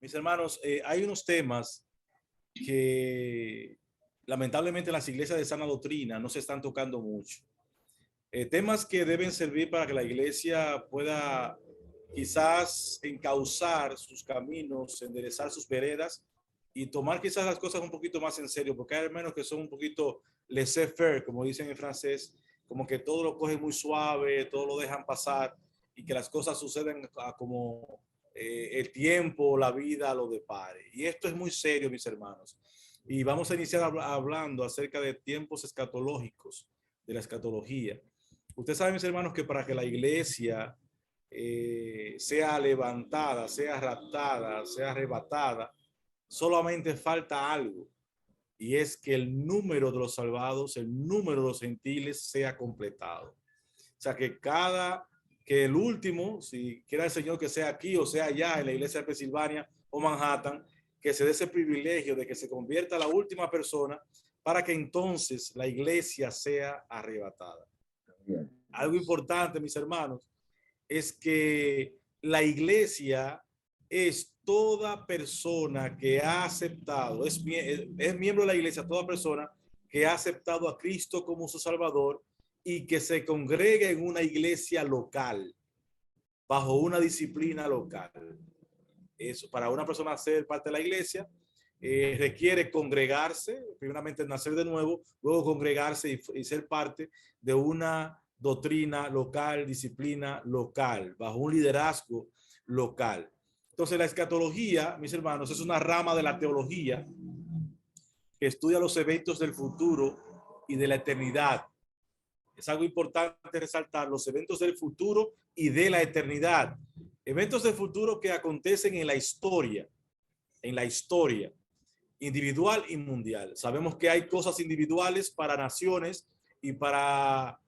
Mis hermanos, hay unos temas que lamentablemente en las iglesias de sana doctrina no se están tocando mucho. Temas que deben servir para que la iglesia pueda quizás encauzar sus caminos, enderezar sus veredas y tomar quizás las cosas un poquito más en serio, porque hay hermanos que son un poquito laissez-faire, como dicen en francés, como que todo lo cogen muy suave, todo lo dejan pasar y que las cosas suceden como el tiempo, la vida lo depare. Y esto es muy serio, mis hermanos. Y vamos a iniciar hablando acerca de tiempos escatológicos, de la escatología. Usted sabe, mis hermanos, que para que la iglesia sea levantada, sea raptada, sea arrebatada, solamente falta algo, y es que el número de los salvados, el número de los gentiles sea completado. O sea, que el último, si quiera el Señor que sea aquí o sea allá en la iglesia de Pensilvania o Manhattan, que se dé ese privilegio de que se convierta la última persona para que entonces la iglesia sea arrebatada. Algo importante, mis hermanos, es que la iglesia es toda persona que ha aceptado, es miembro de la iglesia, toda persona que ha aceptado a Cristo como su Salvador y que se congrega en una iglesia local, bajo una disciplina local. Eso, para una persona ser parte de la iglesia, requiere congregarse, primeramente nacer de nuevo, luego congregarse y ser parte de una doctrina local, disciplina local, bajo un liderazgo local. Entonces la escatología, mis hermanos, es una rama de la teología que estudia los eventos del futuro y de la eternidad. Es algo importante resaltar, los eventos del futuro y de la eternidad. Eventos del futuro que acontecen en la historia individual y mundial. Sabemos que hay cosas individuales para naciones y para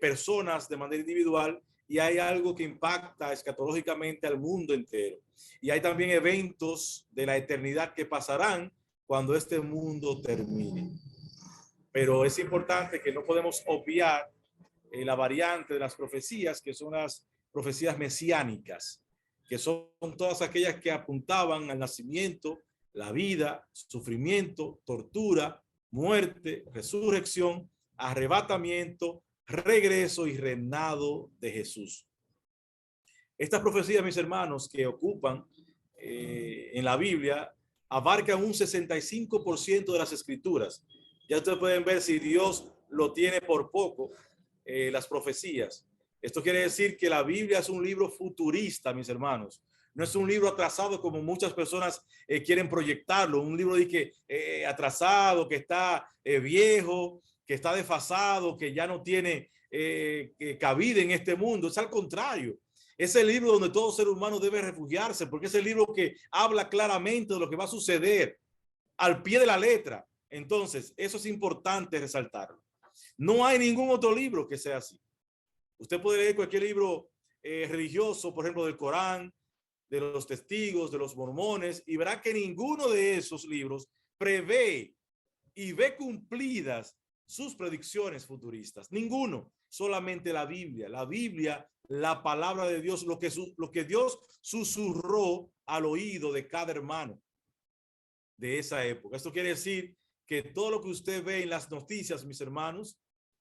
personas de manera individual, y hay algo que impacta escatológicamente al mundo entero. Y hay también eventos de la eternidad que pasarán cuando este mundo termine. Pero es importante que no podemos obviar la variante de las profecías, que son las profecías mesiánicas, que son todas aquellas que apuntaban al nacimiento, la vida, sufrimiento, tortura, muerte, resurrección, arrebatamiento, regreso y reinado de Jesús. Estas profecías, mis hermanos, que ocupan en la Biblia, abarcan un 65% de las escrituras. Ya ustedes pueden ver si Dios lo tiene por poco, las profecías. Esto quiere decir que la Biblia es un libro futurista, mis hermanos. No es un libro atrasado como muchas personas quieren proyectarlo, un libro de que atrasado, que está viejo, que está desfasado, que ya no tiene cabida en este mundo. Es al contrario. Es el libro donde todo ser humano debe refugiarse, porque es el libro que habla claramente de lo que va a suceder al pie de la letra. Entonces, eso es importante resaltarlo. No hay ningún otro libro que sea así. Usted puede leer cualquier libro religioso, por ejemplo, del Corán, de los testigos, de los mormones, y verá que ninguno de esos libros prevé y ve cumplidas sus predicciones futuristas. Ninguno, solamente la Biblia. La Biblia, la palabra de Dios, lo que Dios susurró al oído de cada hermano de esa época. Esto quiere decir que todo lo que usted ve en las noticias, mis hermanos,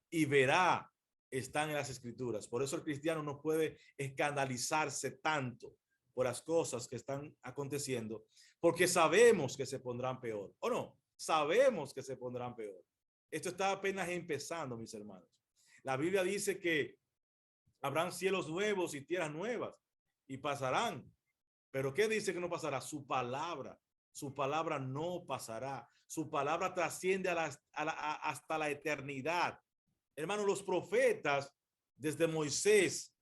y verá, están en las escrituras. Por eso el cristiano no puede escandalizarse tanto por las cosas que están aconteciendo, porque sabemos que se pondrán peor, ¿o no? Sabemos que se pondrán peor. Esto está apenas empezando, mis hermanos. La Biblia dice que habrán cielos nuevos y tierras nuevas y pasarán. Pero ¿qué dice que no pasará? Su palabra. Su palabra no pasará. Su palabra trasciende hasta la eternidad. Hermanos, los profetas, desde Moisés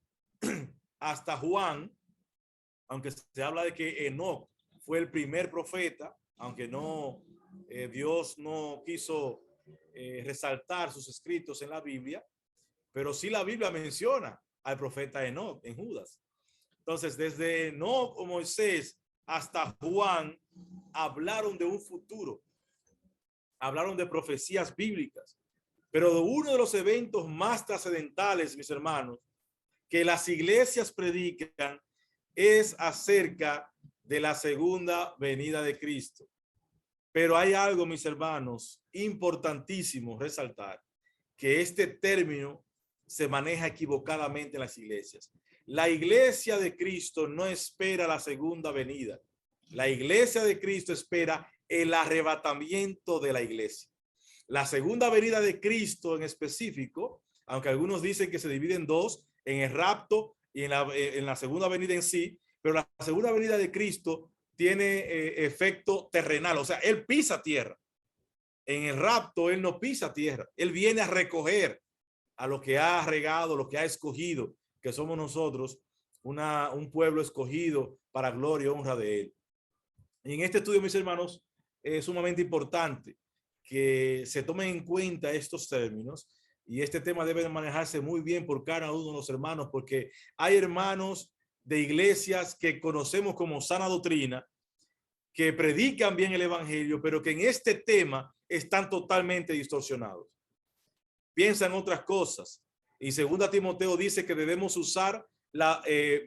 hasta Juan, aunque se habla de que Enoc fue el primer profeta, aunque no, Dios no quiso resaltar sus escritos en la Biblia, pero sí la Biblia menciona al profeta Enoc en Judas. Entonces, desde Enoc o Moisés hasta Juan, hablaron de un futuro, hablaron de profecías bíblicas, pero uno de los eventos más trascendentales, mis hermanos, que las iglesias predican es acerca de la segunda venida de Cristo. Pero hay algo, mis hermanos, importantísimo resaltar, que este término se maneja equivocadamente en las iglesias. La iglesia de Cristo no espera la segunda venida. La iglesia de Cristo espera el arrebatamiento de la iglesia. La segunda venida de Cristo en específico, aunque algunos dicen que se divide en dos, en el rapto y en la segunda venida en sí, pero la segunda venida de Cristo tiene efecto terrenal, o sea, él pisa tierra. En el rapto, él no pisa tierra, él viene a recoger a lo que ha regado, lo que ha escogido, que somos nosotros, un pueblo escogido para gloria y honra de él. Y en este estudio, mis hermanos, es sumamente importante que se tomen en cuenta estos términos, y este tema debe manejarse muy bien por cada uno de los hermanos, porque hay hermanos de iglesias que conocemos como sana doctrina, que predican bien el evangelio, pero que en este tema están totalmente distorsionados. Piensan otras cosas. Y 2 Timoteo dice que debemos usar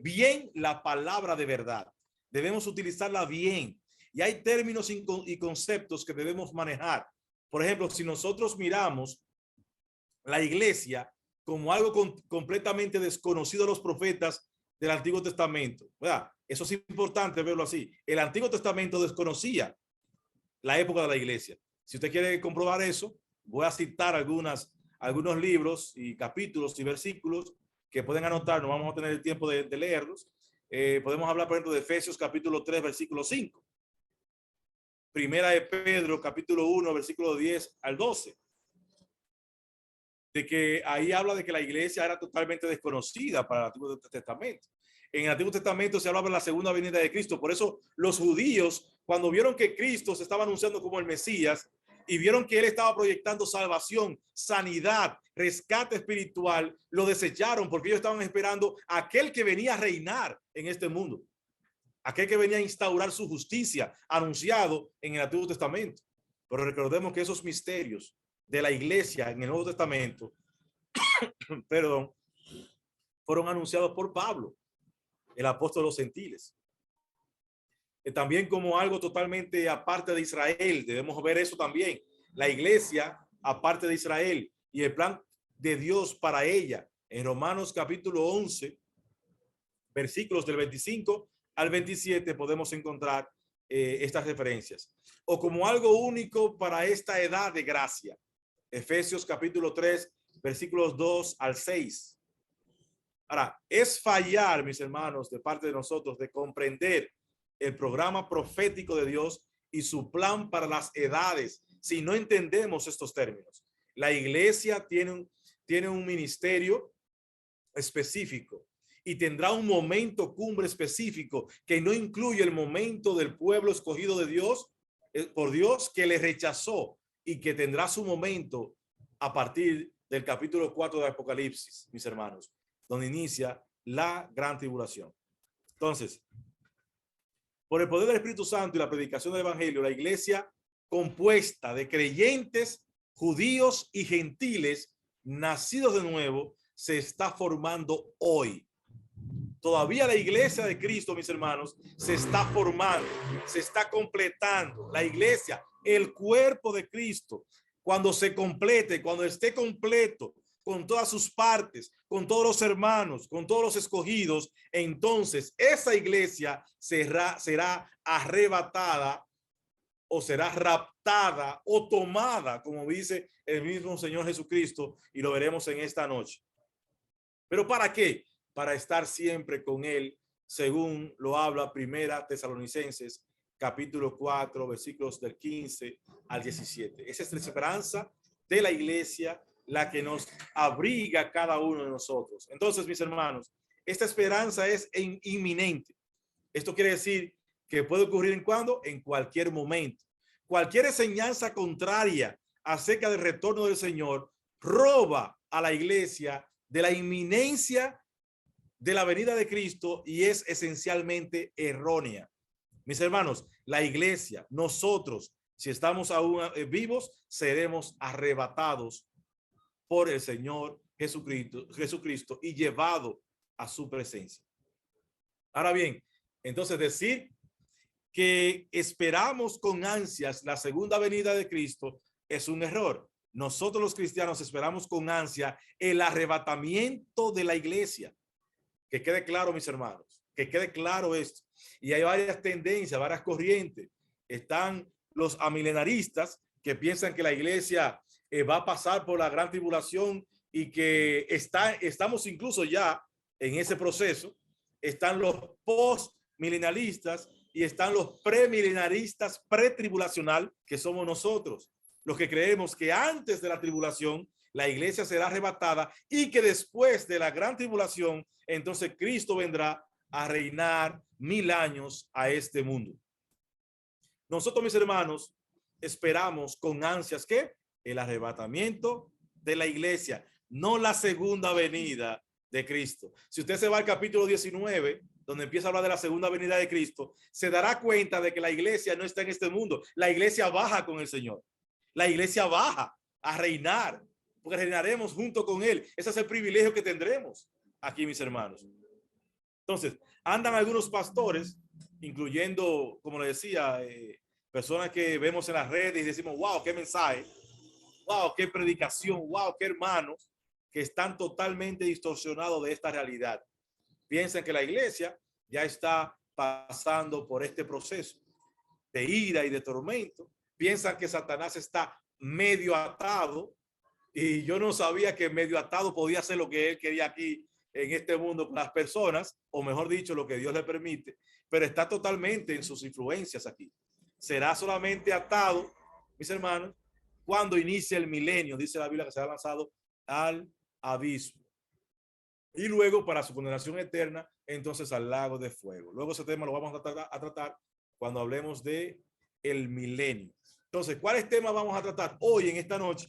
bien la palabra de verdad. Debemos utilizarla bien. Y hay términos y conceptos que debemos manejar. Por ejemplo, si nosotros miramos la iglesia como algo completamente desconocido a los profetas del Antiguo Testamento, ¿verdad? Eso es importante verlo así. El Antiguo Testamento desconocía la época de la iglesia. Si usted quiere comprobar eso, voy a citar algunos libros y capítulos y versículos que pueden anotar. No vamos a tener el tiempo de leerlos. Podemos hablar, por ejemplo, de Efesios capítulo 3, versículo 5. Primera de Pedro capítulo 1, versículo 10 al 12. De que ahí habla de que la iglesia era totalmente desconocida para el Antiguo Testamento. En el Antiguo Testamento se hablaba de la segunda venida de Cristo. Por eso los judíos, cuando vieron que Cristo se estaba anunciando como el Mesías y vieron que él estaba proyectando salvación, sanidad, rescate espiritual, lo desecharon, porque ellos estaban esperando a aquel que venía a reinar en este mundo, aquel que venía a instaurar su justicia, anunciado en el Antiguo Testamento. Pero recordemos que esos misterios de la iglesia en el Nuevo Testamento, perdón, fueron anunciados por Pablo, el apóstol de los gentiles. También como algo totalmente aparte de Israel, debemos ver eso también. La iglesia aparte de Israel y el plan de Dios para ella. En Romanos capítulo 11, versículos del 25 al 27 podemos encontrar estas referencias. O como algo único para esta edad de gracia. Efesios capítulo 3, versículos 2 al 6. Ahora, es fallar, mis hermanos, de parte de nosotros, de comprender el programa profético de Dios y su plan para las edades si no entendemos estos términos. La iglesia tiene un ministerio específico y tendrá un momento cumbre específico que no incluye el momento del pueblo escogido de Dios, por Dios, que le rechazó, y que tendrá su momento a partir del capítulo 4 de Apocalipsis, mis hermanos, donde inicia la gran tribulación. Entonces, por el poder del Espíritu Santo y la predicación del evangelio, la iglesia compuesta de creyentes, judíos y gentiles nacidos de nuevo se está formando hoy. Todavía la iglesia de Cristo, mis hermanos, se está formando, se está completando. La iglesia, el cuerpo de Cristo, cuando se complete, cuando esté completo, con todas sus partes, con todos los hermanos, con todos los escogidos, entonces esa iglesia será arrebatada o será raptada o tomada, como dice el mismo Señor Jesucristo, y lo veremos en esta noche. ¿Pero para qué? Para estar siempre con él, según lo habla Primera Tesalonicenses, capítulo 4, versículos del 15 al 17. Esa es la esperanza de la iglesia, la que nos abriga cada uno de nosotros. Entonces, mis hermanos, esta esperanza es inminente. Esto quiere decir que puede ocurrir en cuando, en cualquier momento. Cualquier enseñanza contraria acerca del retorno del Señor roba a la iglesia de la inminencia de la venida de Cristo y es esencialmente errónea. Mis hermanos, la iglesia, nosotros, si estamos aún vivos, seremos arrebatados por el Señor Jesucristo y llevado a su presencia. Ahora bien, entonces decir que esperamos con ansias la segunda venida de Cristo es un error. Nosotros los cristianos esperamos con ansia el arrebatamiento de la iglesia. Que quede claro, mis hermanos, que quede claro esto. Y hay varias tendencias, varias corrientes. Están los amilenaristas que piensan que la iglesia va a pasar por la gran tribulación y que estamos incluso ya en ese proceso. Están los postmilenalistas y están los premilenaristas pretribulacional, que somos nosotros, los que creemos que antes de la tribulación la iglesia será arrebatada y que después de la gran tribulación, entonces Cristo vendrá a reinar 1000 años a este mundo. Nosotros, mis hermanos, esperamos con ansias que el arrebatamiento de la iglesia, no la segunda venida de Cristo. Si usted se va al capítulo 19, donde empieza a hablar de la segunda venida de Cristo, se dará cuenta de que la iglesia no está en este mundo. La iglesia baja con el Señor. La iglesia baja a reinar, porque reinaremos junto con él. Ese es el privilegio que tendremos aquí, mis hermanos. Entonces, andan algunos pastores, incluyendo, como le decía, personas que vemos en las redes y decimos, wow, qué mensaje, wow, qué predicación, wow, qué hermanos, que están totalmente distorsionados de esta realidad. Piensan que la iglesia ya está pasando por este proceso de ira y de tormento. Piensan que Satanás está medio atado, y yo no sabía que medio atado podía hacer lo que él quería aquí en este mundo con las personas, o mejor dicho, lo que Dios le permite, pero está totalmente en sus influencias aquí. Será solamente atado, mis hermanos, cuando inicie el milenio. Dice la Biblia que será lanzado al abismo. Y luego, para su condenación eterna, entonces al lago de fuego. Luego ese tema lo vamos a tratar cuando hablemos de el milenio. Entonces, ¿cuáles temas vamos a tratar hoy en esta noche?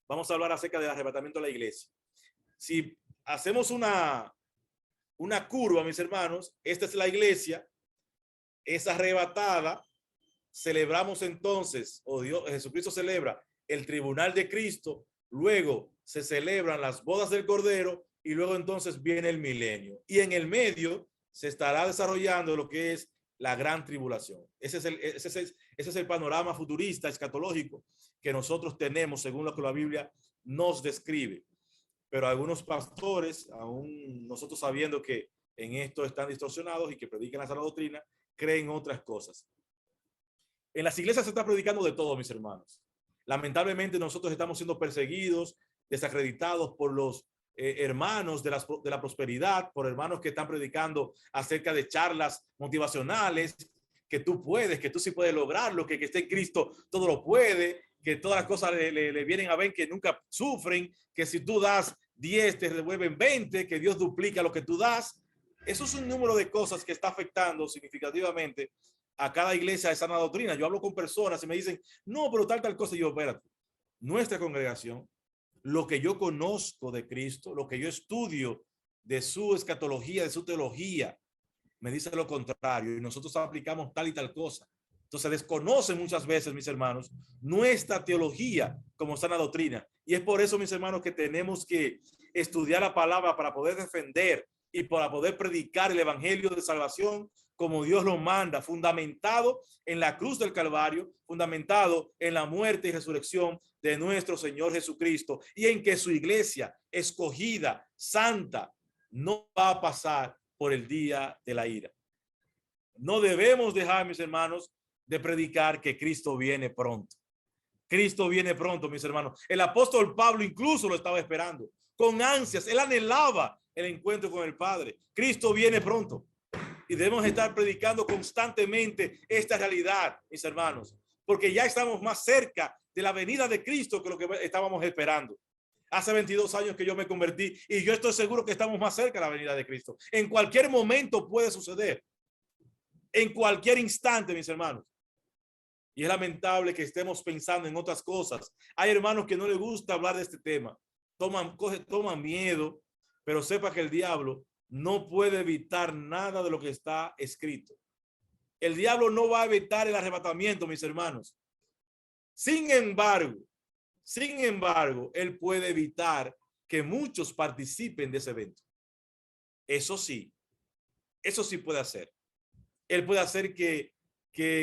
Vamos a hablar acerca del arrebatamiento de la iglesia. Si hacemos una curva, mis hermanos, esta es la iglesia, es arrebatada. Celebramos entonces, o Jesucristo celebra el tribunal de Cristo, luego se celebran las bodas del Cordero y luego entonces viene el milenio. Y en el medio se estará desarrollando lo que es la gran tribulación. Ese es el panorama futurista, escatológico, que nosotros tenemos según lo que la Biblia nos describe. Pero algunos pastores, aún nosotros sabiendo que en esto están distorsionados y que predican la sana doctrina, creen otras cosas. En las iglesias se está predicando de todo, mis hermanos. Lamentablemente nosotros estamos siendo perseguidos, desacreditados por los hermanos de la prosperidad, por hermanos que están predicando acerca de charlas motivacionales, que tú puedes, que tú sí puedes lograrlo, que esté en Cristo todo lo puede, que todas las cosas le vienen a ver, que nunca sufren, que si tú das 10 te devuelven 20, que Dios duplica lo que tú das. Eso es un número de cosas que está afectando significativamente a cada iglesia de sana doctrina. Yo hablo con personas y me dicen, no, pero tal cosa. Y yo, espérate, nuestra congregación, lo que yo conozco de Cristo, lo que yo estudio de su escatología, de su teología, me dice lo contrario, y nosotros aplicamos tal y tal cosa. Entonces desconocen muchas veces, mis hermanos, nuestra teología como sana doctrina. Y es por eso, mis hermanos, que tenemos que estudiar la palabra para poder defender y para poder predicar el evangelio de salvación como Dios lo manda, fundamentado en la cruz del Calvario, fundamentado en la muerte y resurrección de nuestro Señor Jesucristo, y en que su iglesia escogida, santa, no va a pasar por el día de la ira. No debemos dejar, mis hermanos, de predicar que Cristo viene pronto. Cristo viene pronto, mis hermanos. El apóstol Pablo incluso lo estaba esperando con ansias. Él anhelaba el encuentro con el Padre. Cristo viene pronto. Y debemos estar predicando constantemente esta realidad, mis hermanos, porque ya estamos más cerca de la venida de Cristo que lo que estábamos esperando. Hace 22 años que yo me convertí y yo estoy seguro que estamos más cerca de la venida de Cristo. En cualquier momento puede suceder. En cualquier instante, mis hermanos. Y es lamentable que estemos pensando en otras cosas. Hay hermanos que no les gusta hablar de este tema. Toman miedo, pero sepa que el diablo no puede evitar nada de lo que está escrito. El diablo no va a evitar el arrebatamiento, mis hermanos. Sin embargo, él puede evitar que muchos participen de ese evento. Eso sí puede hacer. Él puede hacer que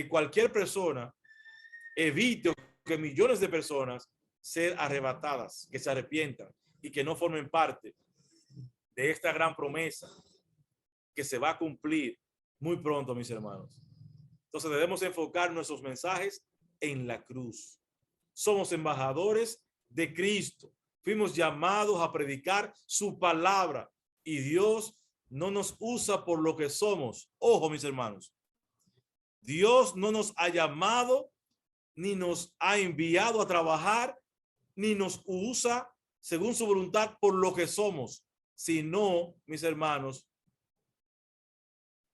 cualquier persona evite que millones de personas sean arrebatadas, que se arrepientan y que no formen parte de esta gran promesa que se va a cumplir muy pronto, mis hermanos. Entonces debemos enfocar nuestros mensajes en la cruz. Somos embajadores de Cristo. Fuimos llamados a predicar su palabra y Dios no nos usa por lo que somos. Ojo, mis hermanos. Dios no nos ha llamado ni nos ha enviado a trabajar, ni nos usa según su voluntad por lo que somos, sino, mis hermanos,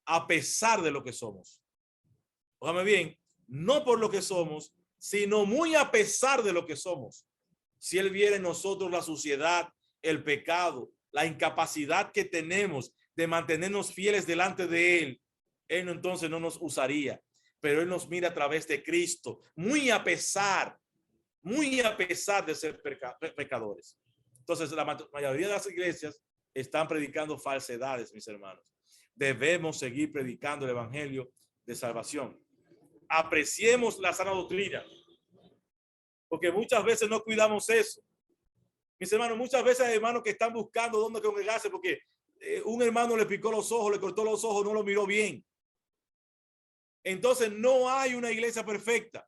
a pesar de lo que somos. Óigame bien, no por lo que somos, sino muy a pesar de lo que somos. Si Él viera en nosotros la suciedad, el pecado, la incapacidad que tenemos de mantenernos fieles delante de Él, Él entonces no nos usaría. Pero Él nos mira a través de Cristo, muy a pesar de ser pecadores. Entonces, la mayoría de las iglesias están predicando falsedades, mis hermanos. Debemos seguir predicando el evangelio de salvación. Apreciemos la sana doctrina, porque muchas veces no cuidamos eso. Mis hermanos, muchas veces hay hermanos que están buscando dónde congregarse porque un hermano le picó los ojos, le cortó los ojos, no lo miró bien. Entonces no hay una iglesia perfecta.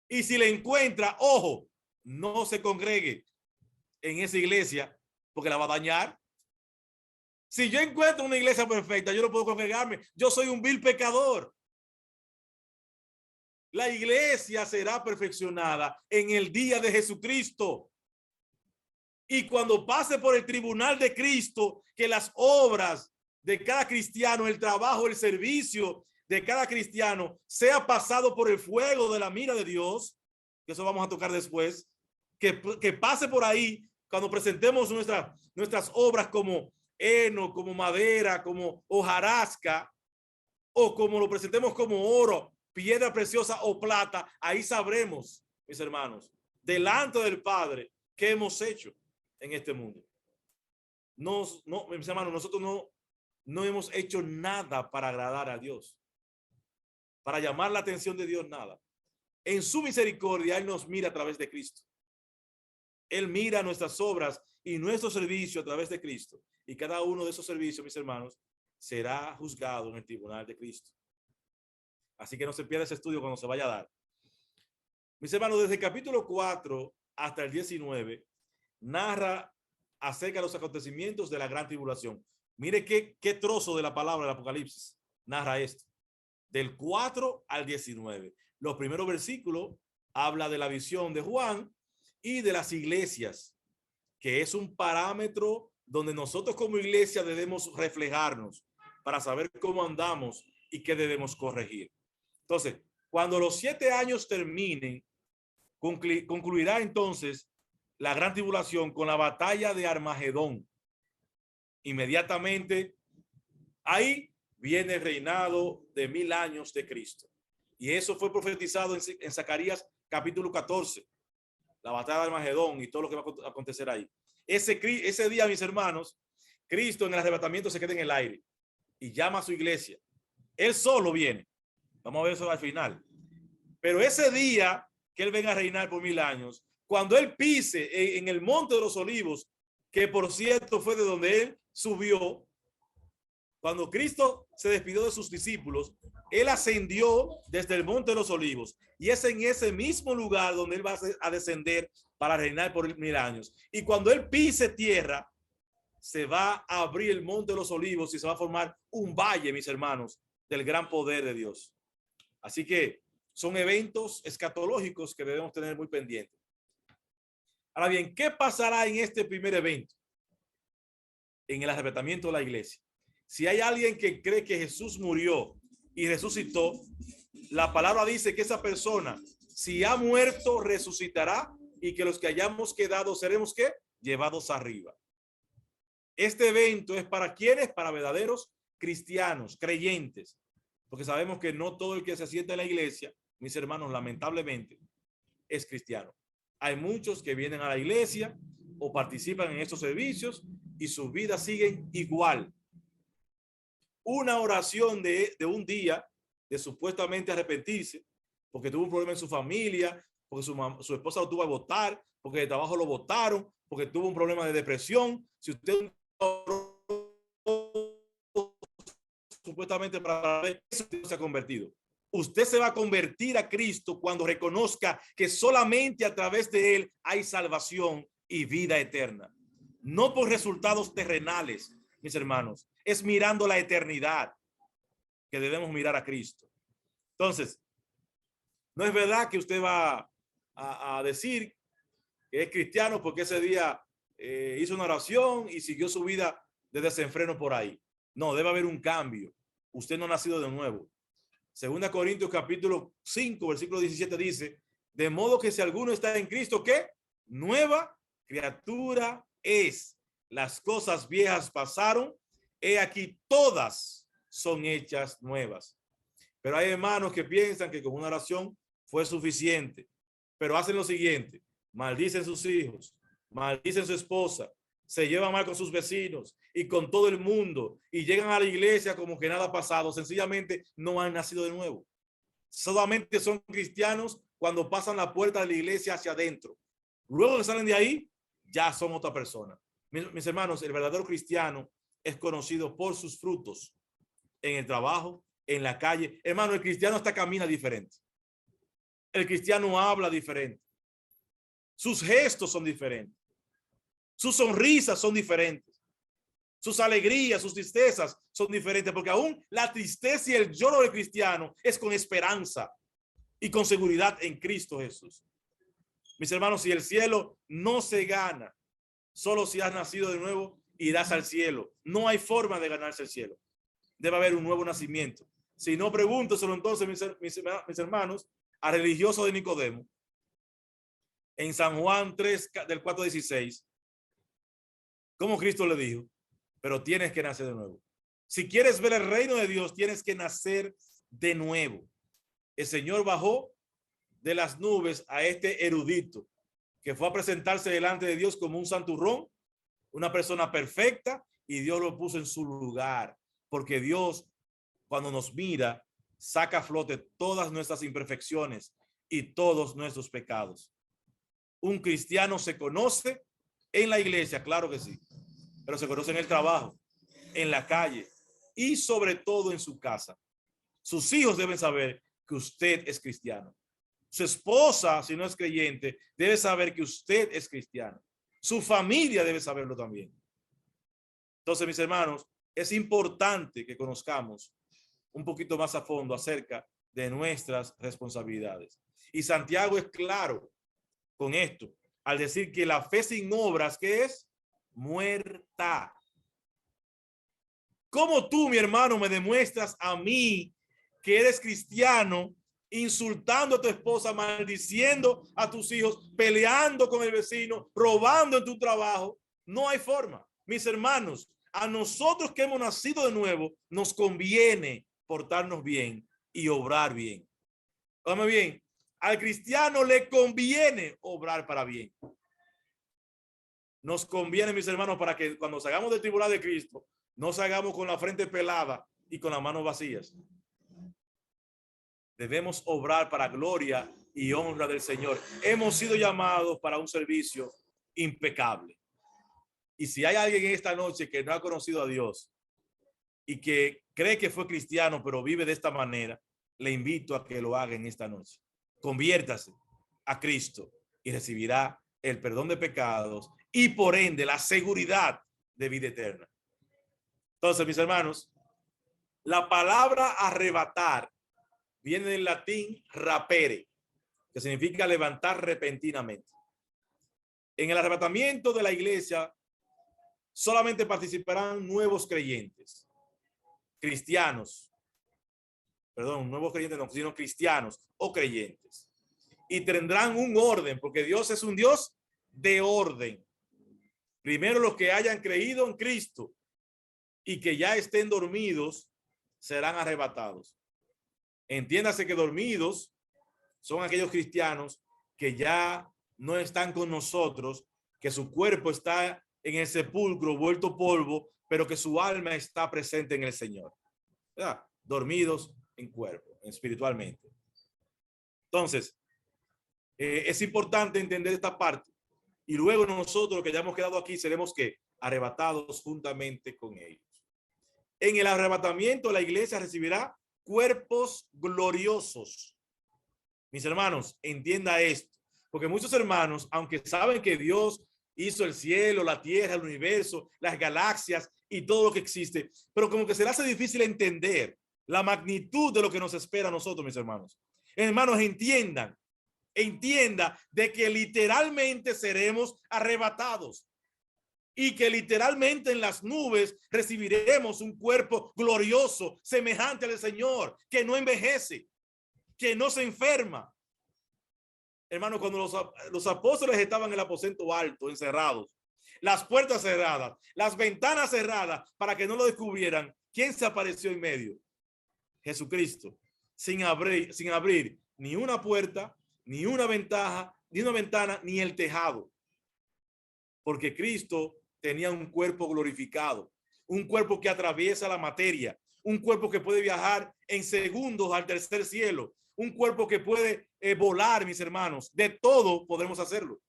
Y si le encuentra, ojo, no se congregue en esa iglesia porque la va a dañar. Si yo encuentro una iglesia perfecta, yo no puedo congregarme. Yo soy un vil pecador. La iglesia será perfeccionada en el día de Jesucristo. Y cuando pase por el tribunal de Cristo, que las obras de cada cristiano, el trabajo, el servicio de cada cristiano sea pasado por el fuego de la mira de Dios, que eso vamos a tocar después, que pase por ahí cuando presentemos nuestras obras como heno, como madera, como hojarasca, o como lo presentemos como oro, piedra preciosa o plata, ahí sabremos, mis hermanos, delante del Padre, qué hemos hecho en este mundo. Mis hermanos, nosotros no hemos hecho nada para agradar a Dios, para llamar la atención de Dios, nada. En su misericordia, Él nos mira a través de Cristo. Él mira nuestras obras y nuestro servicio a través de Cristo. Y cada uno de esos servicios, mis hermanos, será juzgado en el tribunal de Cristo. Así que no se pierda ese estudio cuando se vaya a dar. Mis hermanos, desde el capítulo 4 hasta el 19, narra acerca de los acontecimientos de la gran tribulación. Mire qué trozo de la palabra del Apocalipsis narra esto. Del 4 al 19. Los primeros versículos habla de la visión de Juan y de las iglesias, que es un parámetro donde nosotros como iglesia debemos reflejarnos para saber cómo andamos y qué debemos corregir. Entonces, cuando los 7 años terminen, concluirá entonces la gran tribulación con la batalla de Armagedón. Inmediatamente ahí viene el reinado de 1000 años de Cristo. Y eso fue profetizado en Zacarías capítulo 14, la batalla de Armagedón y todo lo que va a acontecer ahí. Ese día, mis hermanos, Cristo en el arrebatamiento se queda en el aire y llama a su iglesia. Él solo viene. Vamos a ver eso al final. Pero ese día que Él venga a reinar por 1000 años, cuando Él pise en el Monte de los Olivos, que por cierto fue de donde Él subió, cuando Cristo se despidió de sus discípulos, Él ascendió desde el Monte de los Olivos y es en ese mismo lugar donde Él va a descender para reinar por 1000 años. Y cuando Él pise tierra, se va a abrir el Monte de los Olivos y se va a formar un valle, mis hermanos, del gran poder de Dios. Así que son eventos escatológicos que debemos tener muy pendientes. Ahora bien, ¿qué pasará en este primer evento? En el arrebatamiento de la iglesia. Si hay alguien que cree que Jesús murió y resucitó, la palabra dice que esa persona, si ha muerto, resucitará y que los que hayamos quedado seremos ¿qué? Llevados arriba. Este evento es para quienes, para verdaderos cristianos, creyentes, porque sabemos que no todo el que se sienta en la iglesia, mis hermanos, lamentablemente, es cristiano. Hay muchos que vienen a la iglesia o participan en estos servicios y sus vidas siguen igual. una oración de un día de supuestamente arrepentirse, porque tuvo un problema en su familia, porque su esposa lo tuvo a votar, porque de trabajo lo votaron, porque tuvo un problema de depresión. Si usted supuestamente para ver si usted se ha convertido, usted se va a convertir a Cristo cuando reconozca que solamente a través de él hay salvación y vida eterna. No por resultados terrenales, mis hermanos, es mirando la eternidad que debemos mirar a Cristo. Entonces, no es verdad que usted va a decir que es cristiano porque ese día hizo una oración y siguió su vida de desenfreno por ahí. No, debe haber un cambio. Usted no ha nacido de nuevo. Segunda Corintios capítulo 5, versículo 17 dice, de modo que si alguno está en Cristo, ¿qué? Nueva criatura es. Las cosas viejas pasaron, he aquí todas son hechas nuevas. Pero hay hermanos que piensan que con una oración fue suficiente, pero hacen lo siguiente, maldicen sus hijos, maldicen su esposa, se llevan mal con sus vecinos y con todo el mundo y llegan a la iglesia como que nada ha pasado. Sencillamente no han nacido de nuevo. Solamente son cristianos cuando pasan la puerta de la iglesia hacia adentro. Luego que salen de ahí, ya son otra persona. Mis hermanos, el verdadero cristiano es conocido por sus frutos en el trabajo, en la calle. Hermano, el cristiano hasta camina diferente. El cristiano habla diferente. Sus gestos son diferentes. Sus sonrisas son diferentes. Sus alegrías, sus tristezas son diferentes, porque aún la tristeza y el lloro del cristiano es con esperanza y con seguridad en Cristo Jesús. Mis hermanos, si el cielo no se gana, solo si has nacido de nuevo, irás al cielo. No hay forma de ganarse el cielo. Debe haber un nuevo nacimiento. Si no, pregúnteselo entonces, mis hermanos, a religioso de Nicodemo, en San Juan 3, del 4:16, como Cristo le dijo, pero tienes que nacer de nuevo. Si quieres ver el reino de Dios, tienes que nacer de nuevo. El Señor bajó de las nubes a este erudito que fue a presentarse delante de Dios como un santurrón, una persona perfecta, y Dios lo puso en su lugar, porque Dios, cuando nos mira, saca a flote todas nuestras imperfecciones y todos nuestros pecados. Un cristiano se conoce en la iglesia, claro que sí, pero se conoce en el trabajo, en la calle y sobre todo en su casa. Sus hijos deben saber que usted es cristiano. Su esposa, si no es creyente, debe saber que usted es cristiano. Su familia debe saberlo también. Entonces, mis hermanos, es importante que conozcamos un poquito más a fondo acerca de nuestras responsabilidades. Y Santiago es claro con esto, al decir que la fe sin obras, ¿qué es? Muerta. ¿Cómo tú, mi hermano, me demuestras a mí que eres cristiano, insultando a tu esposa, maldiciendo a tus hijos, peleando con el vecino, robando en tu trabajo? No hay forma. Mis hermanos, a nosotros que hemos nacido de nuevo, nos conviene portarnos bien y obrar bien. Óyeme bien, al cristiano le conviene obrar para bien. Nos conviene, mis hermanos, para que cuando salgamos del tribunal de Cristo, no salgamos con la frente pelada y con las manos vacías. Debemos obrar para gloria y honra del Señor. Hemos sido llamados para un servicio impecable. Y si hay alguien en esta noche que no ha conocido a Dios y que cree que fue cristiano, pero vive de esta manera, le invito a que lo haga en esta noche. Conviértase a Cristo y recibirá el perdón de pecados y por ende la seguridad de vida eterna. Entonces, mis hermanos, la palabra arrebatar viene del latín rapere, que significa levantar repentinamente. En el arrebatamiento de la iglesia solamente participarán nuevos creyentes, nuevos creyentes no, sino cristianos o creyentes. Y tendrán un orden, porque Dios es un Dios de orden. Primero los que hayan creído en Cristo y que ya estén dormidos serán arrebatados. Entiéndase que dormidos son aquellos cristianos que ya no están con nosotros, que su cuerpo está en el sepulcro vuelto polvo, pero que su alma está presente en el Señor. ¿verdad? Dormidos en cuerpo, espiritualmente. Entonces, es importante entender esta parte y luego nosotros que ya hemos quedado aquí seremos que arrebatados juntamente con ellos. En el arrebatamiento la iglesia recibirá cuerpos gloriosos. Mis hermanos, entienda esto, porque muchos hermanos, aunque saben que Dios hizo el cielo, la tierra, el universo, las galaxias y todo lo que existe, pero como que se les hace difícil entender la magnitud de lo que nos espera a nosotros, mis hermanos. Hermanos, entienda de que literalmente seremos arrebatados y que literalmente en las nubes recibiremos un cuerpo glorioso, semejante al Señor, que no envejece, que no se enferma. Hermano, cuando los apóstoles estaban en el aposento alto, encerrados, las puertas cerradas, las ventanas cerradas para que no lo descubrieran, ¿quién se apareció en medio? Jesucristo, sin abrir ni una puerta, ni una ventana, ni el tejado. Porque Cristo tenía un cuerpo glorificado, un cuerpo que atraviesa la materia, un cuerpo que puede viajar en segundos al tercer cielo, un cuerpo que puede volar, mis hermanos. De todo podremos hacerlo.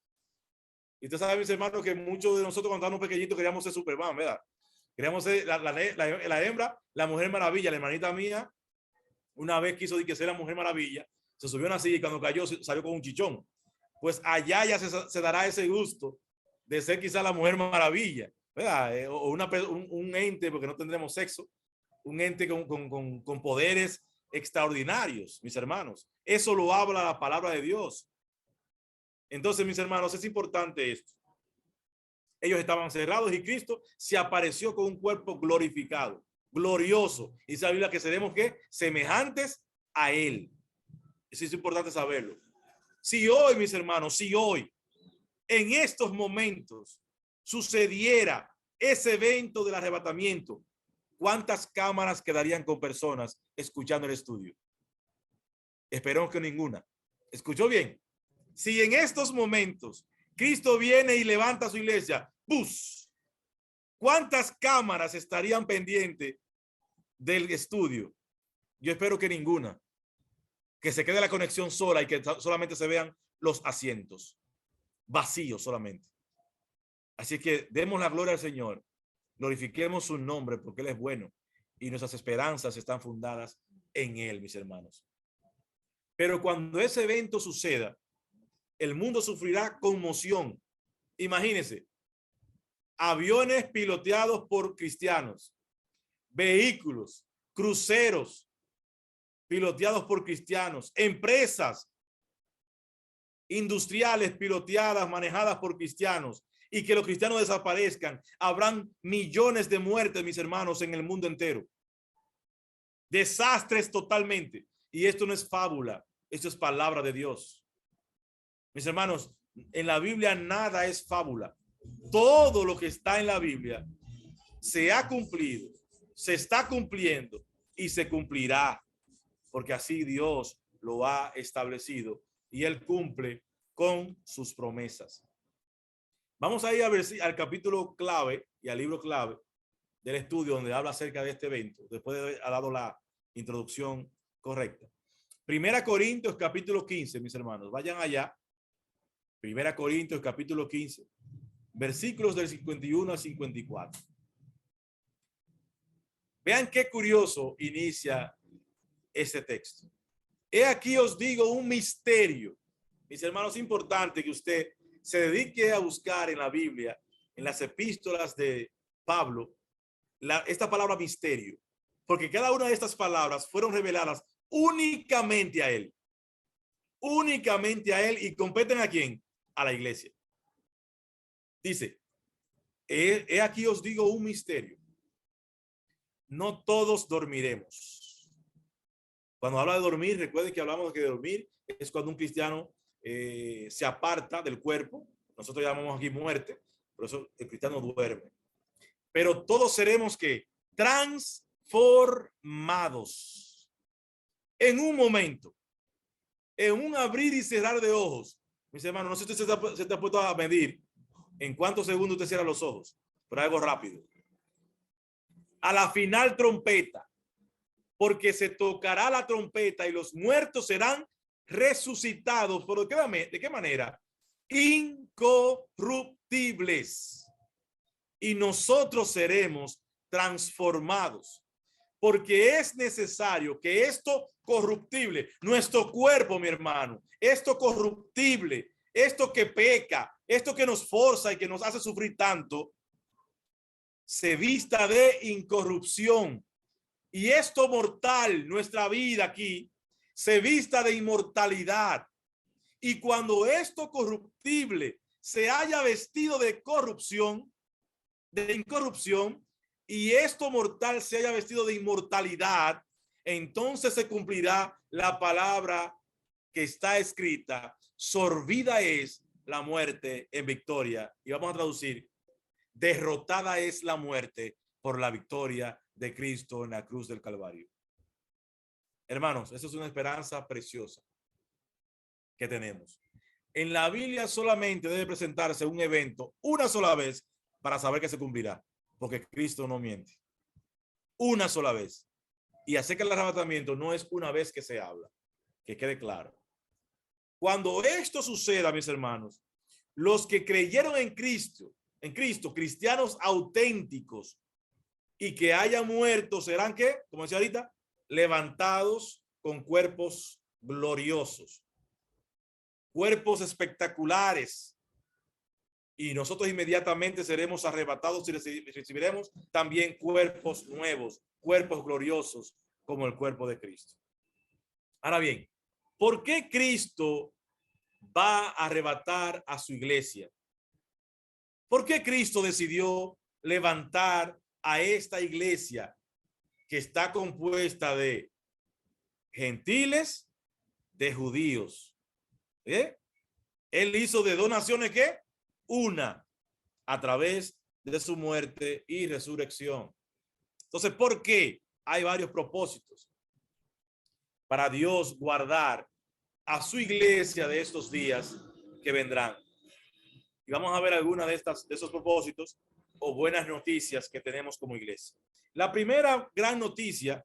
Y usted sabe, mis hermanos, que muchos de nosotros cuando estábamos pequeñitos queríamos ser Superman, ¿verdad? Queríamos ser la hembra, la Mujer Maravilla. La hermanita mía una vez quiso ser la Mujer Maravilla, se subió a una silla y cuando cayó salió con un chichón. Pues allá ya se dará ese gusto de ser quizá la Mujer Maravilla, ¿verdad? O un ente, porque no tendremos sexo, un ente con poderes extraordinarios, mis hermanos. Eso lo habla la palabra de Dios. Entonces, mis hermanos, es importante esto. Ellos estaban cerrados y Cristo se apareció con un cuerpo glorificado, glorioso. Y dice la Biblia que seremos ¿qué? Semejantes a Él. Eso es importante saberlo. Si hoy, mis hermanos, si hoy, en estos momentos, sucediera ese evento del arrebatamiento, ¿cuántas cámaras quedarían con personas escuchando el estudio? Esperemos que ninguna. ¿Escuchó bien? Si en estos momentos Cristo viene y levanta su iglesia, ¡bus! ¿Cuántas cámaras estarían pendientes del estudio? Yo espero que ninguna. Que se quede la conexión sola y que solamente se vean los asientos vacíos solamente. Así que demos la gloria al Señor, glorifiquemos su nombre porque Él es bueno y nuestras esperanzas están fundadas en Él, mis hermanos. Pero cuando ese evento suceda, el mundo sufrirá conmoción. Imagínense, aviones piloteados por cristianos, vehículos, cruceros piloteados por cristianos, empresas industriales piloteadas, manejadas por cristianos, y que los cristianos desaparezcan. Habrán millones de muertes, mis hermanos, en el mundo entero. Desastres totalmente. Y esto no es fábula, esto es palabra de Dios. Mis hermanos, en la Biblia nada es fábula. Todo lo que está en la Biblia se ha cumplido, se está cumpliendo y se cumplirá, porque así Dios lo ha establecido y Él cumple con sus promesas. Vamos a ir a ver al capítulo clave y al libro clave del estudio donde habla acerca de este evento, después de haber dado la introducción correcta. Primera Corintios capítulo 15, mis hermanos, vayan allá. Primera Corintios capítulo 15, versículos del 51 al 54. Vean qué curioso inicia este texto. He aquí os digo un misterio. Mis hermanos, es importante que usted se dedique a buscar en la Biblia, en las epístolas de Pablo, esta palabra misterio, porque cada una de estas palabras fueron reveladas únicamente a él y competen ¿a quién? A la iglesia. Dice, he aquí os digo un misterio. No todos dormiremos. Cuando habla de dormir, recuerden que hablamos de que dormir es cuando un cristiano se aparta del cuerpo. Nosotros llamamos aquí muerte, por eso el cristiano duerme. Pero todos seremos que transformados en un momento, en un abrir y cerrar de ojos. Mis hermanos, no sé si usted se ha puesto a medir en cuántos segundos usted cierra los ojos, pero algo rápido. A la final trompeta, porque se tocará la trompeta y los muertos serán resucitados. ¿Por de qué manera? Incorruptibles. Y nosotros seremos transformados, porque es necesario que esto corruptible, nuestro cuerpo, mi hermano, esto corruptible, esto que peca, esto que nos forza y que nos hace sufrir tanto, se vista de incorrupción. Y esto mortal, nuestra vida aquí, se vista de inmortalidad. Y cuando esto corruptible se haya vestido de corrupción, de incorrupción, y esto mortal se haya vestido de inmortalidad, entonces se cumplirá la palabra que está escrita: sorbida es la muerte en victoria. Y vamos a traducir: derrotada es la muerte por la victoria de Cristo en la cruz del Calvario. Hermanos, eso es una esperanza preciosa que tenemos. En la Biblia solamente debe presentarse un evento una sola vez para saber que se cumplirá, porque Cristo no miente. Una sola vez. Y acerca del arrebatamiento no es una vez que se habla, que quede claro. Cuando esto suceda, mis hermanos, los que creyeron en Cristo, cristianos auténticos y que hayan muerto, serán, ¿qué? Como decía ahorita, levantados con cuerpos gloriosos, cuerpos espectaculares, y nosotros inmediatamente seremos arrebatados y recibiremos también cuerpos nuevos, cuerpos gloriosos como el cuerpo de Cristo. Ahora bien, ¿por qué Cristo va a arrebatar a su iglesia? ¿Por qué Cristo decidió levantar a esta iglesia que está compuesta de gentiles, de judíos? Él hizo de dos naciones, ¿qué? Una, a través de su muerte y resurrección. Entonces, ¿por qué? Hay varios propósitos para Dios guardar a su iglesia de estos días que vendrán. Y vamos a ver algunas de esos propósitos o buenas noticias que tenemos como iglesia. La primera gran noticia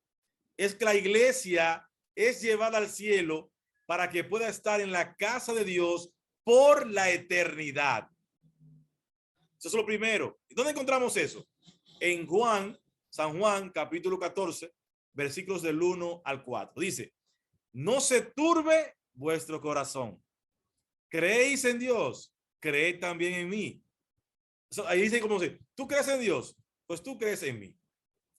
es que la iglesia es llevada al cielo para que pueda estar en la casa de Dios por la eternidad. Eso es lo primero. ¿Dónde encontramos eso? En San Juan, capítulo 14, versículos del 1 al 4. Dice: no se turbe vuestro corazón. ¿Creéis en Dios? Creed también en mí. Ahí dice como si, ¿tú crees en Dios? Pues tú crees en mí.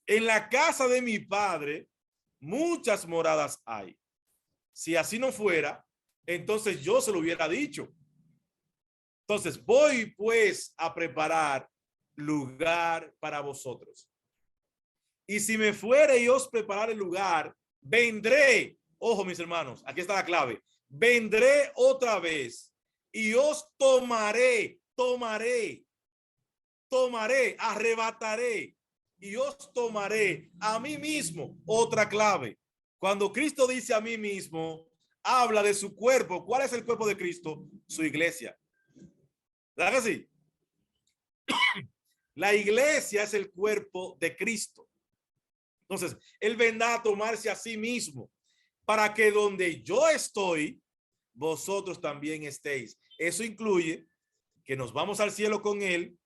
En la casa de mi Padre muchas moradas hay. Si así no fuera, entonces yo se lo hubiera dicho. Entonces voy pues a preparar lugar para vosotros. Y si me fuere y os preparar el lugar, vendré. Ojo, mis hermanos, aquí está la clave. Vendré otra vez y os tomaré, arrebataré y os tomaré a mí mismo. Otra clave. Cuando Cristo dice a mí mismo, habla de su cuerpo. ¿Cuál es el cuerpo de Cristo? Su iglesia. ¿Verdad que sí? La iglesia es el cuerpo de Cristo. Entonces, Él vendrá a tomarse a sí mismo para que donde yo estoy, vosotros también estéis. Eso incluye que nos vamos al cielo con Él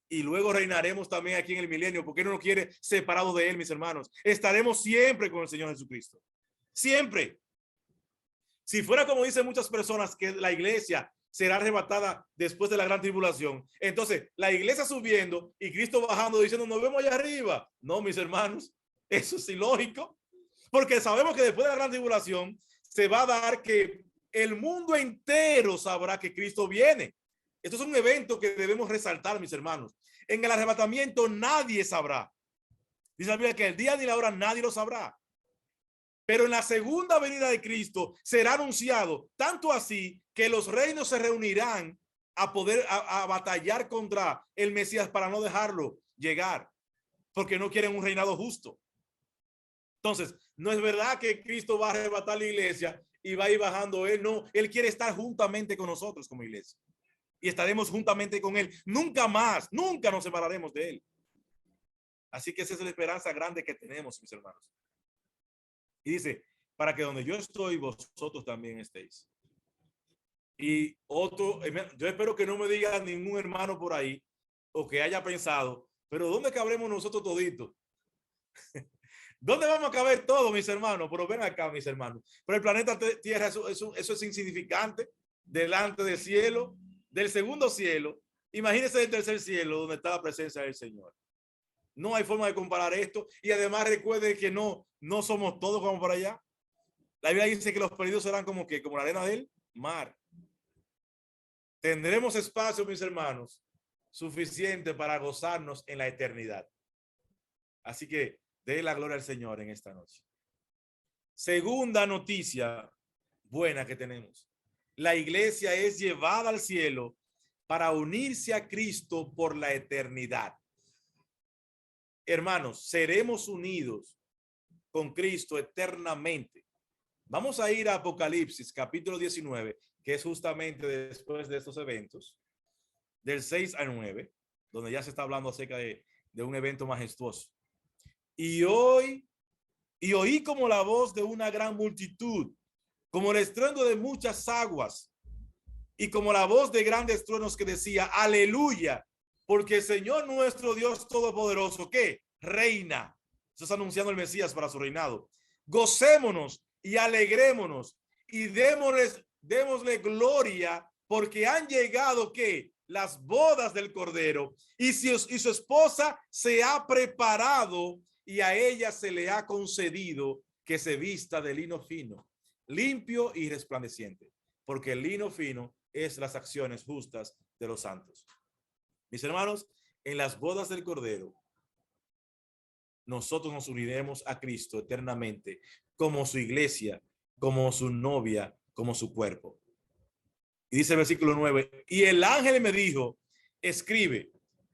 y luego reinaremos también aquí en el milenio, porque Él no nos quiere separados de Él, mis hermanos. Estaremos siempre con el Señor Jesucristo. Siempre. Si fuera como dicen muchas personas, que la iglesia será arrebatada después de la gran tribulación, entonces la iglesia subiendo y Cristo bajando diciendo nos vemos allá arriba. No, mis hermanos, eso es ilógico, porque sabemos que después de la gran tribulación se va a dar que el mundo entero sabrá que Cristo viene. Esto es un evento que debemos resaltar, mis hermanos. En el arrebatamiento nadie sabrá. Dice la Biblia que el día ni la hora nadie lo sabrá. Pero en la segunda venida de Cristo será anunciado, tanto así que los reinos se reunirán a poder a batallar contra el Mesías para no dejarlo llegar, porque no quieren un reinado justo. Entonces, no es verdad que Cristo va a arrebatar la iglesia y va a ir bajando Él. No, Él quiere estar juntamente con nosotros como iglesia. Y estaremos juntamente con Él. Nunca más, nunca nos separaremos de Él. Así que esa es la esperanza grande que tenemos, mis hermanos. Y dice, para que donde yo estoy, vosotros también estéis. Y otro, yo espero que no me diga ningún hermano por ahí o que haya pensado, pero ¿dónde cabremos nosotros toditos? ¿Dónde vamos a caber todos, mis hermanos? Pero ven acá, mis hermanos. Pero el planeta Tierra, eso es insignificante delante del cielo, del segundo cielo. Imagínense el tercer cielo, donde está la presencia del Señor. No hay forma de comparar esto. Y además recuerde que no somos todos como por allá. La Biblia dice que los perdidos serán como que, como la arena del mar. Tendremos espacio, mis hermanos, suficiente para gozarnos en la eternidad. Así que dé la gloria al Señor en esta noche. Segunda noticia buena que tenemos. La iglesia es llevada al cielo para unirse a Cristo por la eternidad. Hermanos, seremos unidos con Cristo eternamente. Vamos a ir a Apocalipsis, capítulo 19, que es justamente después de estos eventos, del 6 al 9, donde ya se está hablando acerca de un evento majestuoso. Y oí como la voz de una gran multitud, como el estruendo de muchas aguas, y como la voz de grandes truenos que decía, aleluya, porque el Señor nuestro Dios Todopoderoso, ¿qué? Reina. Eso está anunciando el Mesías para su reinado. Gocémonos y alegrémonos y démosle gloria, porque han llegado, ¿qué? Las bodas del Cordero, y su esposa se ha preparado, y a ella se le ha concedido que se vista de lino fino, limpio y resplandeciente, porque el lino fino es las acciones justas de los santos. Mis hermanos, en las bodas del Cordero, nosotros nos uniremos a Cristo eternamente como su iglesia, como su novia, como su cuerpo. Y dice el versículo 9, y el ángel me dijo, escribe,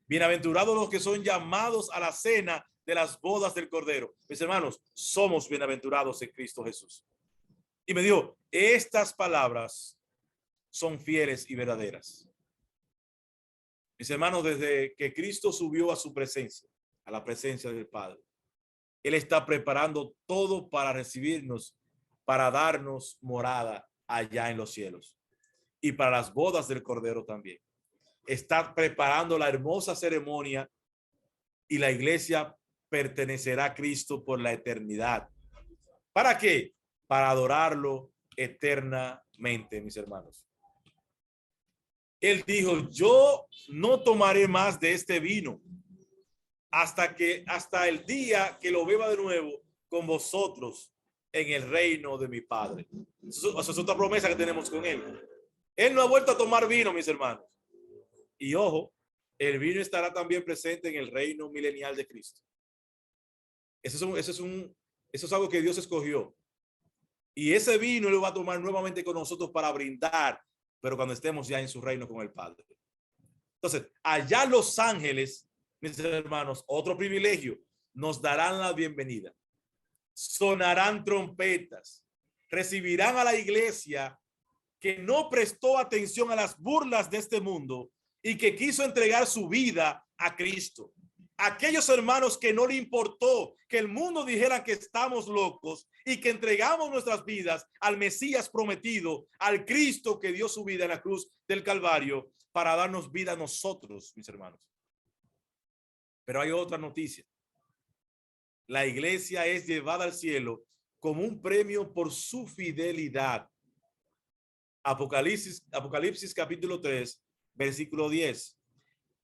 bienaventurados los que son llamados a la cena de las bodas del Cordero. Mis hermanos, somos bienaventurados en Cristo Jesús. Y me dijo, estas palabras son fieles y verdaderas. Mis hermanos, desde que Cristo subió a su presencia, a la presencia del Padre, Él está preparando todo para recibirnos, para darnos morada allá en los cielos. Y para las bodas del Cordero también. Está preparando la hermosa ceremonia, y la iglesia pertenecerá a Cristo por la eternidad. ¿Para qué? Para adorarlo eternamente, mis hermanos. Él dijo, yo no tomaré más de este vino hasta el día que lo beba de nuevo con vosotros en el reino de mi Padre. Esa es otra promesa que tenemos con él. Él no ha vuelto a tomar vino, mis hermanos. Y ojo, el vino estará también presente en el reino milenial de Cristo. Eso es algo que Dios escogió. Y ese vino lo va a tomar nuevamente con nosotros para brindar, pero cuando estemos ya en su reino con el Padre. Entonces, allá los ángeles, mis hermanos, otro privilegio, nos darán la bienvenida. Sonarán trompetas, recibirán a la iglesia que no prestó atención a las burlas de este mundo y que quiso entregar su vida a Cristo. Aquellos hermanos que no le importó que el mundo dijera que estamos locos y que entregamos nuestras vidas al Mesías prometido, al Cristo que dio su vida en la cruz del Calvario para darnos vida a nosotros, mis hermanos. Pero hay otra noticia. La iglesia es llevada al cielo como un premio por su fidelidad. Apocalipsis capítulo 3, versículo 10.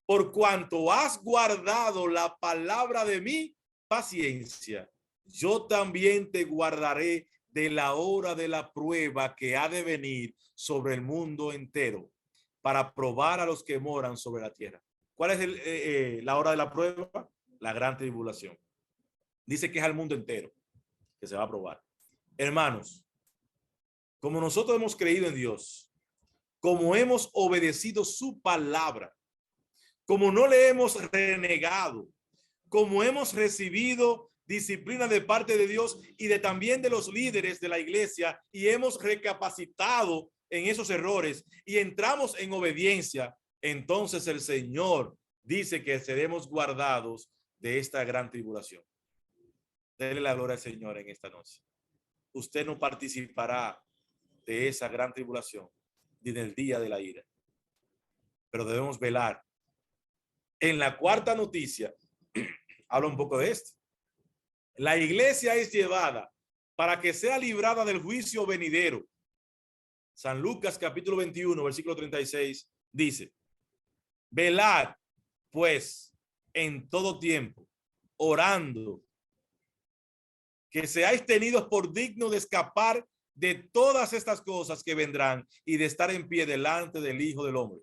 Por cuanto has guardado la palabra de mi paciencia, yo también te guardaré de la hora de la prueba que ha de venir sobre el mundo entero, para probar a los que moran sobre la tierra. ¿Cuál es la hora de la prueba? La gran tribulación. Dice que es al mundo entero que se va a probar. Hermanos, como nosotros hemos creído en Dios, como hemos obedecido su palabra, como no le hemos renegado, como hemos recibido disciplina de parte de Dios y también de los líderes de la iglesia, y hemos recapacitado en esos errores y entramos en obediencia, entonces el Señor dice que seremos guardados de esta gran tribulación. Dele la gloria al Señor en esta noche. usted no participará de esa gran tribulación ni del día de la ira. Pero debemos velar. En la cuarta noticia, habla un poco de esto. La iglesia es llevada para que sea librada del juicio venidero. San Lucas capítulo 21, versículo 36 dice: velad pues en todo tiempo, orando, que seáis tenidos por digno de escapar de todas estas cosas que vendrán y de estar en pie delante del Hijo del Hombre.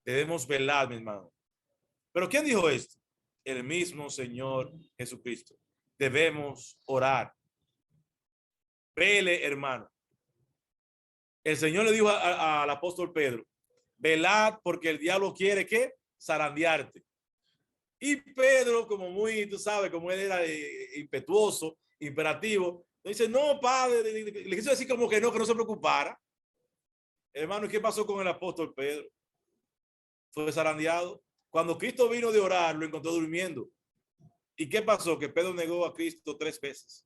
Debemos velar, mi hermano. ¿Pero quién dijo esto? El mismo Señor Jesucristo. Debemos orar. Vele, hermano. El Señor le dijo al apóstol Pedro: velad porque el diablo quiere que zarandearte. Y Pedro, como muy, tú sabes, como él era impetuoso, imperativo, dice: no, padre, le quiso decir como que no se preocupara. Hermano, ¿y qué pasó con el apóstol Pedro? Fue zarandeado. Cuando Cristo vino de orar, lo encontró durmiendo. ¿Y qué pasó? Que Pedro negó a Cristo 3 veces.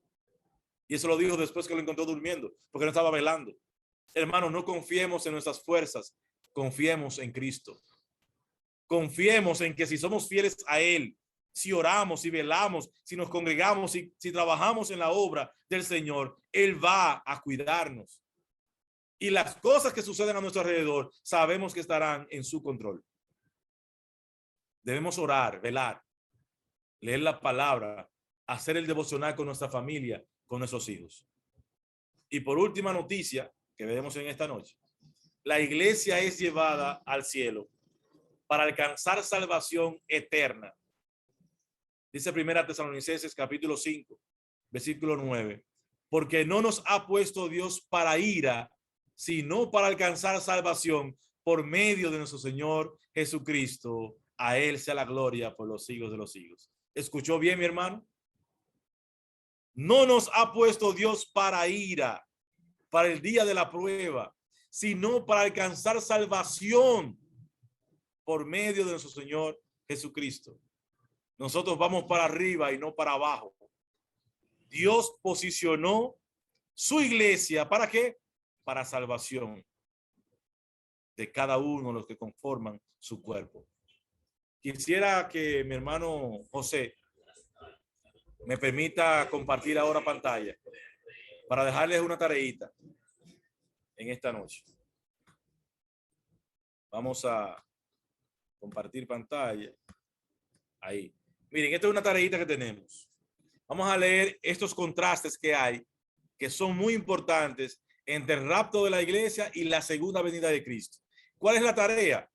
Y eso lo dijo después que lo encontró durmiendo, porque no estaba velando. Hermano, no confiemos en nuestras fuerzas, confiemos en Cristo. Confiemos en que si somos fieles a Él, si oramos, si velamos, si nos congregamos, si trabajamos en la obra del Señor, Él va a cuidarnos. Y las cosas que suceden a nuestro alrededor, sabemos que estarán en su control. Debemos orar, velar, leer la palabra, hacer el devocional con nuestra familia, con nuestros hijos. Y por última noticia que veremos en esta noche, la iglesia es llevada al cielo para alcanzar salvación eterna. Dice Primera Tesalonicenses capítulo 5, versículo 9, porque no nos ha puesto Dios para ira, sino para alcanzar salvación por medio de nuestro Señor Jesucristo. A Él sea la gloria por los siglos de los siglos. ¿Escuchó bien, mi hermano? No nos ha puesto Dios para ira, para el día de la prueba, sino para alcanzar salvación por medio de nuestro Señor Jesucristo. Nosotros vamos para arriba y no para abajo. Dios posicionó su iglesia, ¿para qué? Para salvación de cada uno de los que conforman su cuerpo. Quisiera que mi hermano José me permita compartir ahora pantalla para dejarles una tareita en esta noche. Vamos a compartir pantalla. Ahí. Miren, esta es una tareita que tenemos. Vamos a leer estos contrastes que hay, que son muy importantes entre el rapto de la iglesia y la segunda venida de Cristo. ¿Cuál es la tarea?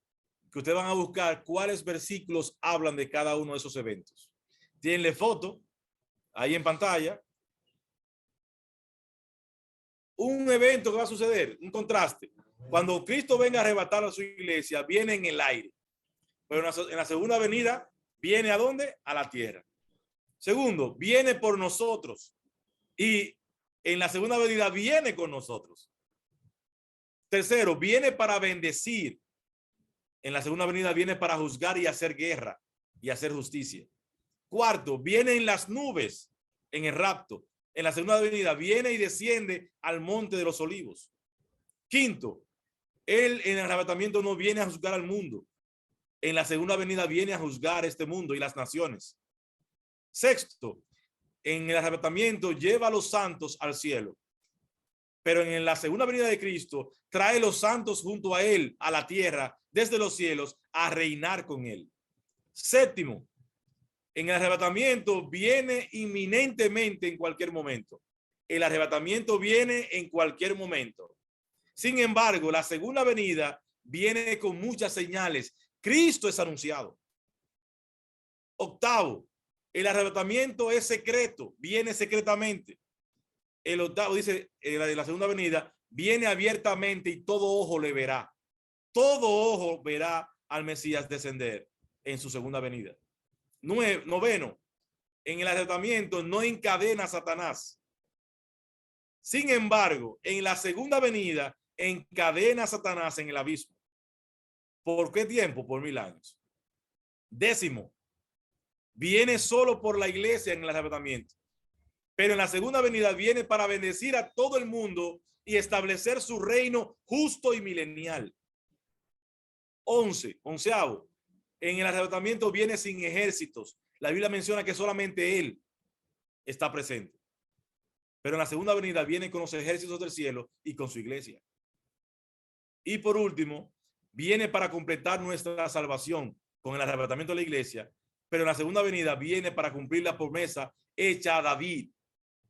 Que ustedes van a buscar cuáles versículos hablan de cada uno de esos eventos. Tienle foto ahí en pantalla. Un evento que va a suceder, un contraste. Cuando Cristo venga a arrebatar a su iglesia, viene en el aire. Pero en la segunda venida, ¿viene a dónde? A la tierra. Segundo, viene por nosotros. Y en la segunda venida viene con nosotros. Tercero, viene para bendecir. En la segunda venida viene para juzgar y hacer guerra y hacer justicia. Cuarto, viene en las nubes en el rapto. En la segunda venida viene y desciende al monte de los olivos. Quinto, él en el arrebatamiento no viene a juzgar al mundo. En la segunda venida viene a juzgar este mundo y las naciones. Sexto, en el arrebatamiento lleva a los santos al cielo. Pero en la segunda venida de Cristo trae los santos junto a él a la tierra desde los cielos a reinar con él. Séptimo, en el arrebatamiento viene inminentemente en cualquier momento. El arrebatamiento viene en cualquier momento. Sin embargo, la segunda venida viene con muchas señales. Cristo es anunciado. Octavo, el arrebatamiento es secreto, viene secretamente. El octavo dice, la segunda venida viene abiertamente y todo ojo le verá. Todo ojo verá al Mesías descender en su segunda venida. Noveno, en el arrebatamiento no encadena a Satanás. Sin embargo, en la segunda venida encadena a Satanás en el abismo. ¿Por qué tiempo? Por 1000 años. Décimo, viene solo por la iglesia en el arrebatamiento. pero en la segunda venida viene para bendecir a todo el mundo y establecer su reino justo y milenial. 11avo, en el arrebatamiento viene sin ejércitos. La Biblia menciona que solamente Él está presente. Pero en la segunda venida viene con los ejércitos del cielo y con su iglesia. Y por último, viene para completar nuestra salvación con el arrebatamiento de la iglesia, pero en la segunda venida viene para cumplir la promesa hecha a David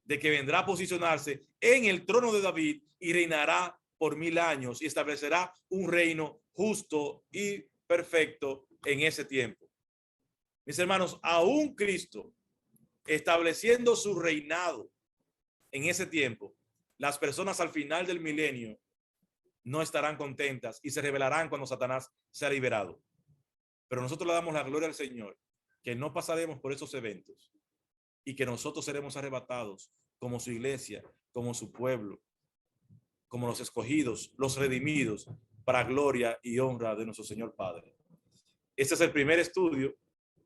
de que vendrá a posicionarse en el trono de David y reinará por 1000 años y establecerá un reino justo y perfecto en ese tiempo. Mis hermanos, aún Cristo estableciendo su reinado en ese tiempo, las personas al final del milenio no estarán contentas y se rebelarán cuando Satanás sea liberado. Pero nosotros le damos la gloria al Señor, que no pasaremos por esos eventos y que nosotros seremos arrebatados como su iglesia, como su pueblo, como los escogidos, los redimidos, para gloria y honra de nuestro Señor Padre. Este es el primer estudio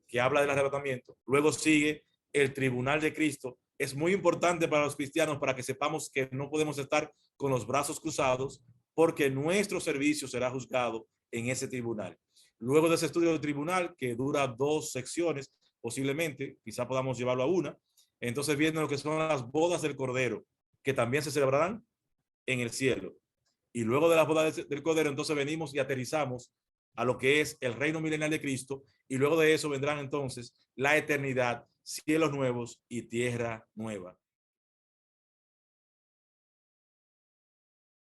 que habla del arrebatamiento. Luego sigue el tribunal de Cristo. Es muy importante para los cristianos para que sepamos que no podemos estar con los brazos cruzados porque nuestro servicio será juzgado en ese tribunal. Luego de ese estudio del tribunal, que dura 2 secciones, posiblemente, quizá podamos llevarlo a una, entonces viene lo que son las bodas del Cordero, que también se celebrarán en el cielo. Y luego de las bodas del Cordero, entonces venimos y aterrizamos a lo que es el reino milenial de Cristo, y luego de eso vendrán entonces la eternidad, cielos nuevos y tierra nueva.